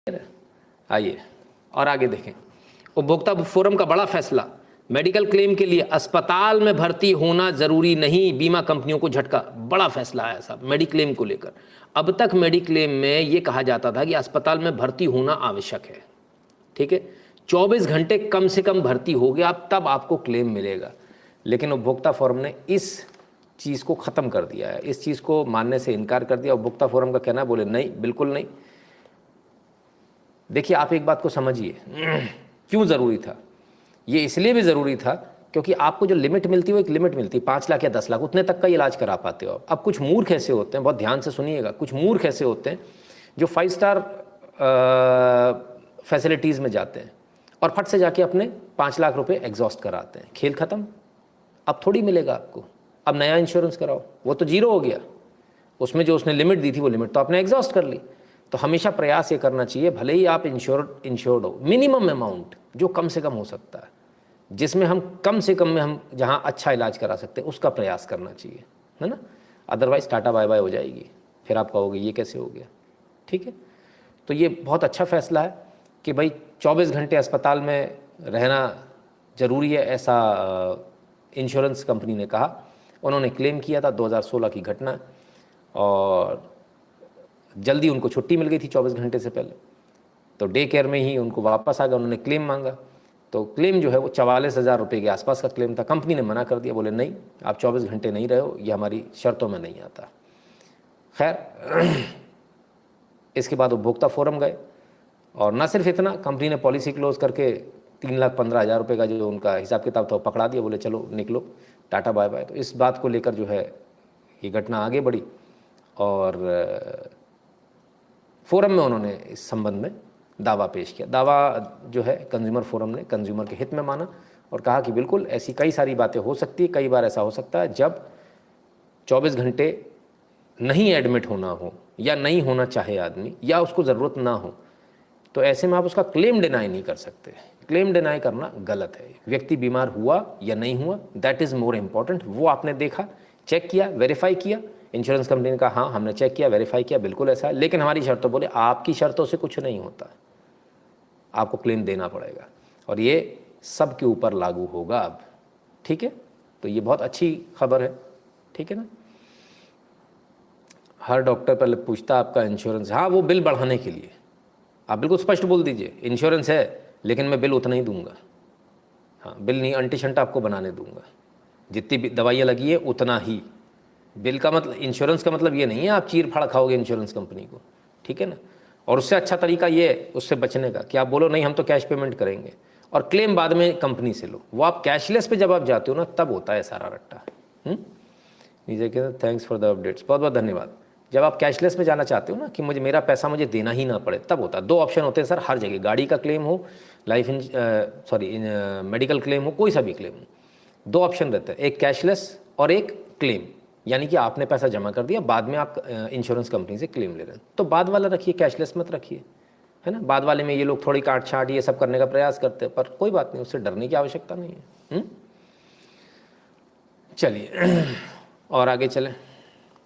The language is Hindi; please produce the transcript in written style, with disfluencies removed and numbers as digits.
आइए और आगे देखें। उपभोक्ता फोरम का बड़ा फैसला, मेडिकल क्लेम के लिए अस्पताल में भर्ती होना जरूरी नहीं, बीमा कंपनियों को झटका। बड़ा फैसला आया साहब मेडिक्लेम को लेकर। अब तक मेडिक्लेम में ये कहा जाता था कि अस्पताल में भर्ती होना आवश्यक है, ठीक है, 24 घंटे कम से कम भर्ती हो गया आप तब आपको क्लेम मिलेगा। लेकिन उपभोक्ता फोरम ने इस चीज़ को ख़त्म कर दिया है, इस चीज़ को मानने से इनकार कर दिया। उपभोक्ता फोरम का कहना, बोले नहीं, बिल्कुल नहीं। देखिए आप एक बात को समझिए, क्यों ज़रूरी था ये? इसलिए भी ज़रूरी था क्योंकि आपको जो लिमिट मिलती है वो एक लिमिट मिलती है, 5 लाख या 10 लाख, उतने तक का इलाज करा पाते हो। अब कुछ मूर्ख ऐसे होते हैं, बहुत ध्यान से सुनिएगा, कुछ मूर्ख ऐसे होते हैं जो 5 स्टार फैसिलिटीज़ में जाते हैं और फट से जाके अपने 5 लाख रुपए एग्जॉस्ट कराते हैं। खेल ख़त्म, अब थोड़ी मिलेगा आपको। अब नया इंश्योरेंस कराओ, वो तो जीरो हो गया, उसमें जो उसने लिमिट दी थी वो लिमिट तो आपने एग्जॉस्ट कर ली। तो हमेशा प्रयास ये करना चाहिए, भले ही आप इंश्योर्ड हो, मिनिमम अमाउंट जो कम से कम हो सकता है, जिसमें हम कम से कम में हम जहाँ अच्छा इलाज करा सकते हैं उसका प्रयास करना चाहिए, है ना। अदरवाइज़ टाटा बाय बाय हो जाएगी, फिर आप कहोगे ये कैसे हो गया, ठीक है। तो ये बहुत अच्छा फैसला है कि भाई 24 घंटे अस्पताल में रहना ज़रूरी है, ऐसा इंश्योरेंस कंपनी ने कहा। उन्होंने क्लेम किया था, 2016 की घटना, और जल्दी उनको छुट्टी मिल गई थी 24 घंटे से पहले, तो डे केयर में ही उनको वापस आ गया। उन्होंने क्लेम मांगा, तो क्लेम जो है वो 44,000 रुपये के आसपास का क्लेम था। कंपनी ने मना कर दिया, बोले नहीं आप 24 घंटे नहीं रहे हो, ये हमारी शर्तों में नहीं आता। खैर इसके बाद उपभोक्ता फोरम गए, और ना सिर्फ इतना, कंपनी ने पॉलिसी क्लोज करके 3,15,000 रुपये का जो उनका हिसाब किताब था वो पकड़ा दिया, बोले चलो निकलो, टाटा बाय बाय। तो इस बात को लेकर जो है ये घटना आगे बढ़ी, और फोरम में उन्होंने इस संबंध में दावा पेश किया। दावा जो है कंज्यूमर फोरम ने कंज्यूमर के हित में माना और कहा कि बिल्कुल ऐसी कई सारी बातें हो सकती है, कई बार ऐसा हो सकता है जब 24 घंटे नहीं एडमिट होना हो या नहीं होना चाहे आदमी, या उसको ज़रूरत ना हो, तो ऐसे में आप उसका क्लेम डिनाई नहीं कर सकते। क्लेम डिनाई करना गलत है। व्यक्ति बीमार हुआ या नहीं हुआ, दैट इज़ मोर इम्पॉर्टेंट। वो आपने देखा, चेक किया, वेरीफाई किया, इंश्योरेंस कंपनी ने कहा हाँ हमने चेक किया, वेरीफाई किया, बिल्कुल ऐसा है, लेकिन हमारी शर्तों, बोले आपकी शर्तों से कुछ नहीं होता, आपको क्लेम देना पड़ेगा, और ये सब के ऊपर लागू होगा अब, ठीक है। तो ये बहुत अच्छी खबर है, ठीक है ना। हर डॉक्टर पहले पूछता आपका इंश्योरेंस, हाँ वो बिल बढ़ाने के लिए आप बिल्कुल स्पष्ट बोल दीजिए इंश्योरेंस है लेकिन मैं बिल उतना ही दूंगा, हाँ बिल नहीं अंटी शंटा आपको बनाने दूंगा, जितनी भी दवाइयाँ लगी है उतना ही। बिल का मतलब, इंश्योरेंस का मतलब ये नहीं है आप चीर फाड़ खाओगे इंश्योरेंस कंपनी को, ठीक है ना। और उससे अच्छा तरीका ये है उससे बचने का कि आप बोलो नहीं हम तो कैश पेमेंट करेंगे, और क्लेम बाद में कंपनी से लो। वो आप कैशलेस पे जब आप जाते हो ना तब होता है सारा रट्टा। नीचे कहते थैंक्स फॉर द अपडेट्स, बहुत बहुत धन्यवाद। जब आप कैशलेस पे जाना चाहते हो ना कि मुझे मेरा पैसा मुझे देना ही ना पड़े, तब होता है। 2 ऑप्शन होते हैं सर हर जगह, गाड़ी का क्लेम हो, मेडिकल क्लेम हो, कोई सा भी क्लेम हो, 2 ऑप्शन रहते हैं, एक कैशलेस और एक क्लेम, यानी कि आपने पैसा जमा कर दिया, बाद में आप इंश्योरेंस कंपनी से क्लेम ले रहे हैं, तो बाद वाला रखिए, कैशलेस मत रखिए, है ना। बाद वाले में ये लोग थोड़ी काट छाट ये सब करने का प्रयास करते हैं, पर कोई बात नहीं, उससे डरने की आवश्यकता नहीं है। चलिए और आगे चलें।